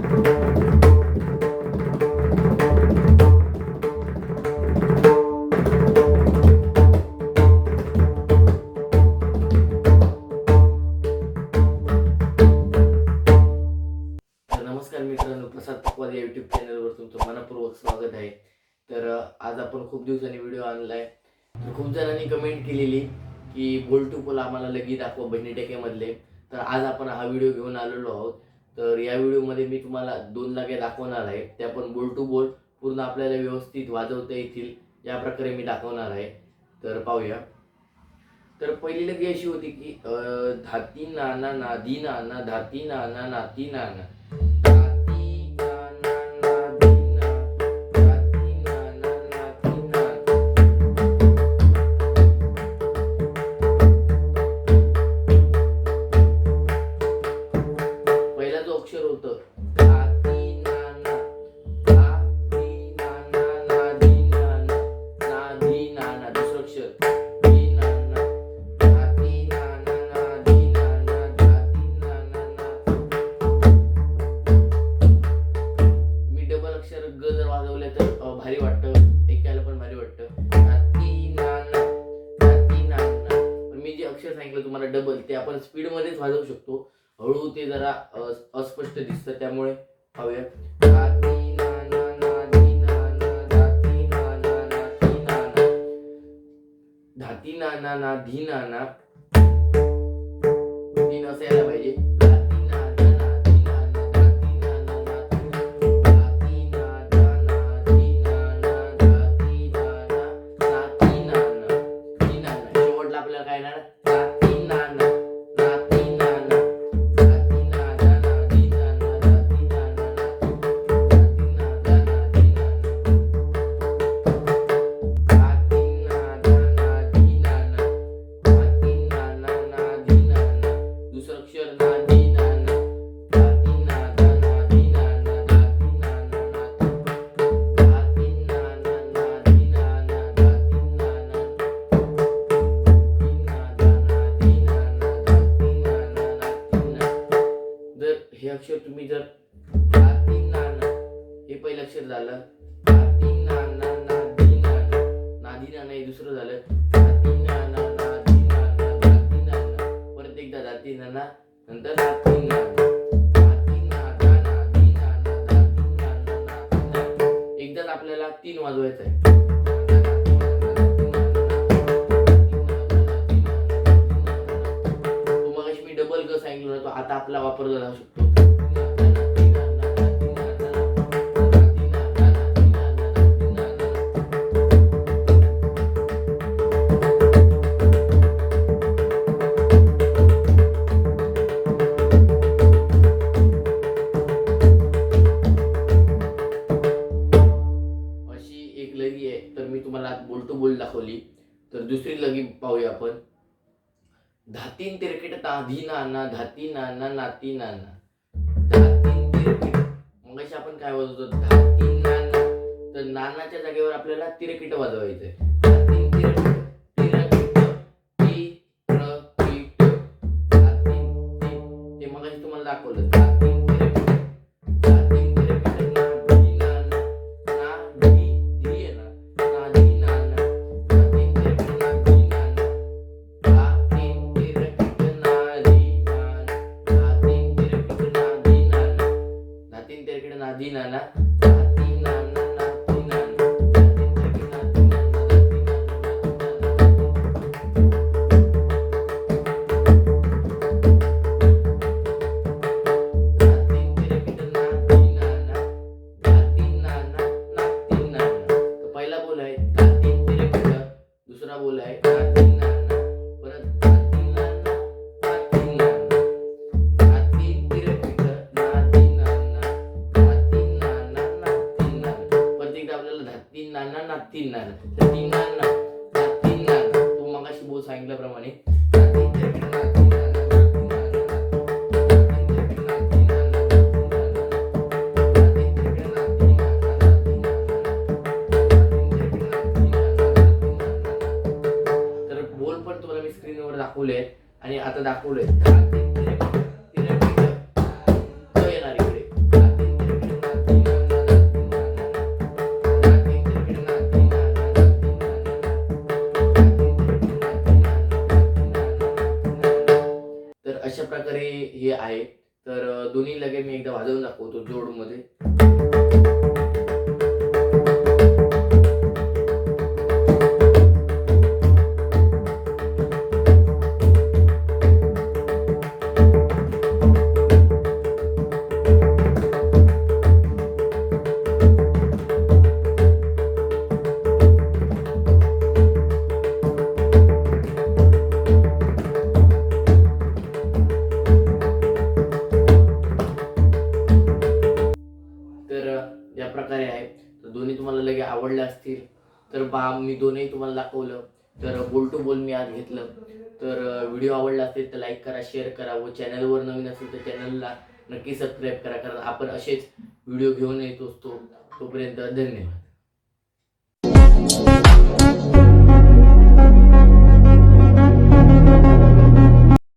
नमस्कार मित्रांनो, प्रसाद पकवाद या यूट्यूब चॅनलवर तुमचं मनपूर्वक स्वागत आहे. तर आज आपण खूप दिवसांनी व्हिडिओ आणलाय. तर खूप जणांनी कमेंट केलेली की बोल टू बोल आम्हाला लगी दाखवा बहिणी टेकेमधले. तर आज आपण हा व्हिडिओ घेऊन आलेलो आहोत. तर या व्हिडिओमध्ये मी तुम्हाला 2 लग्या दाखवणार आहे. त्या पण बोल टू बोल पूर्ण आपल्याला व्यवस्थित वाजवता येतील या प्रकारे मी दाखवणार आहे. तर पाहूया. तर पहिली लगी अशी होती की धाती नाना नादी नाना धाती नाना नाती नाना अक्षर होतं धाती नाना धाती नाना नादी नाना नादी नाना. दुसरं अक्षर धी नाना धाती नाना नादी नाना धाती नाना ना. मी डबल अक्षर ग जर वाजवले तर भारी वाटतं, ऐकायला पण भारी वाटतं. धाती नाना धाती नाना. पण मी जे अक्षर सांगितलं तुम्हाला डबल, ते आपण स्पीड मध्येच वाजवू शकतो. हळू ते जरा अस्पष्ट दिसतं, त्यामुळे पाहूया. धाती नाना नादी नाना धाती नाना नादी नाना धाती नाना नादी नाना. तीन असं यायला पाहिजे. धाती नाना नादी नाना धाती नाना नादी नाना धाती नाना नादी नाना धाती नाना नादी नाना. शेवटला आपल्याला काय येणार? धाती नाना नादी नाना धाती नाना नादी नाना धाती नाना नादी नाना धाती नाना नादी नाना धाती नाना नादी नाना. दुसरं अक्षर नादी नाना धाती नाना नादी नाना धाती नाना धाती नाना नादी नाना धाती नाना नादी नाना धाती नाना नादी नाना. जर हे अक्षर तुम्ही जर धाती नाना हे पहिलं अक्षर झालं, धाती नाना नादी नाना नादी नाना हे दुसरं झालं, धाती नाना नादी नाना धाती नाना. परत एकदा धाती नाना नंतर धाती नाना धाती नाना नादी नाना धाती नाना नादी नाना. एकदाच आपल्याला 3 वाजवायचं आहे. तो मगाशी मी डबल ग सांगितलं ना, तो आता आपला वापरला जाऊ शकतो. अशी एक लगी आहे. तर मी तुम्हाला बोल टू बोल दाखवली. तर दुसरी लगी पाहूया आपण. धातीन तिरकिट नाधी नाना धाती नाना नाती नाना धातीन तिरकिट. मगाशी आपण काय वाजवतो? धाती नाना. तर नानाच्या जागेवर आपल्याला तिरकिट वाजवायचंय. धातीन तिरकिट तिरकिट तिरकिट धातीन ते मगाशी तुम्हाला दाखवलं. धातीन तिरकिट धातीन तिरकिट नाधी नाना नाधी धी आहे ना नाधी नाना धातीन तिरकिट नाधी नाना धातीन तिरकिट नाधी नाना धातीन तिरकिट नाधी नाना धातीन तिरकिट नाधी नाना धाती नाना नादी नाना धातीन तिरकिट नाधी नाना धाती नाना धाती नाना नाती नाना. तो पहिला बोल आहे धातीन तिरकिट, दुसरा बोल आहे धाती नाना, परत धाती नाना नाती नाना धातीन तिरकिट नादी नाना धाती नाना नाती नाना. परत एकदा आपल्याला धाती नाना नाती नाना धाती नाना नाती नाना. तो मगाशी बोल सांगितल्याप्रमाणे धातीन तिरकिट नादी नाना धाती नाना धातीन तिरकिट नादी नाना धाती नाना धातीन तिरकिट नादी नाना धाती नाना धातीन तिरकिट नादी नाना धाती नाना. तर बोल पण तुम्हाला मी स्क्रीनवर दाखवले आणि आता दाखवले. धातीन तिरकिट तिरकिट क येणार इकडे. धातीन तर दोन्ही लगे मी एकदा वाजवून दाखवतो जोडमध्ये. तर या प्रकारे आहे. तर दोन्ही तुम्हाला लगे आवडले असतील तर मी दोन्ही तुम्हाला दाखवलं. तर बोल टू बोल मी आज घेतलं. तर व्हिडिओ आवडला असेल तर लाईक करा, शेअर करा व चॅनलवर नवीन असेल तर चॅनलला नक्की सबस्क्राईब करा, कारण आपण असेच व्हिडिओ घेऊन येत असतो. तोपर्यंत धन्यवाद.